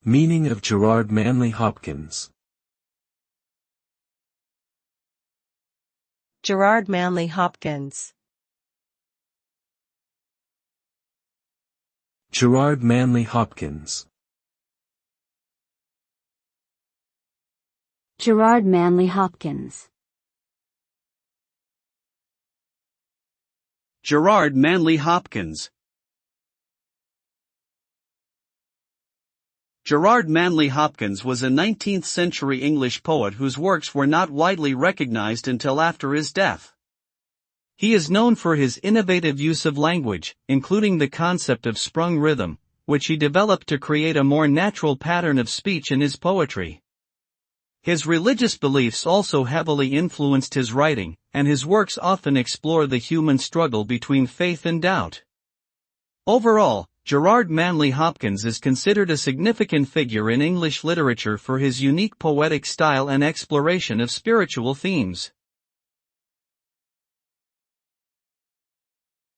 Meaning of Gerard Manley Hopkins. Gerard Manley Hopkins. Gerard Manley Hopkins. Gerard Manley Hopkins. Gerard Manley Hopkins. Gerard Manley Hopkins was a 19th-century English poet whose works were not widely recognized until after his death. He is known for his innovative use of language, including the concept of sprung rhythm, which he developed to create a more natural pattern of speech in his poetry. His religious beliefs also heavily influenced his writing, and his works often explore the human struggle between faith and doubt. Overall, Gerard Manley Hopkins is considered a significant figure in English literature for his unique poetic style and exploration of spiritual themes.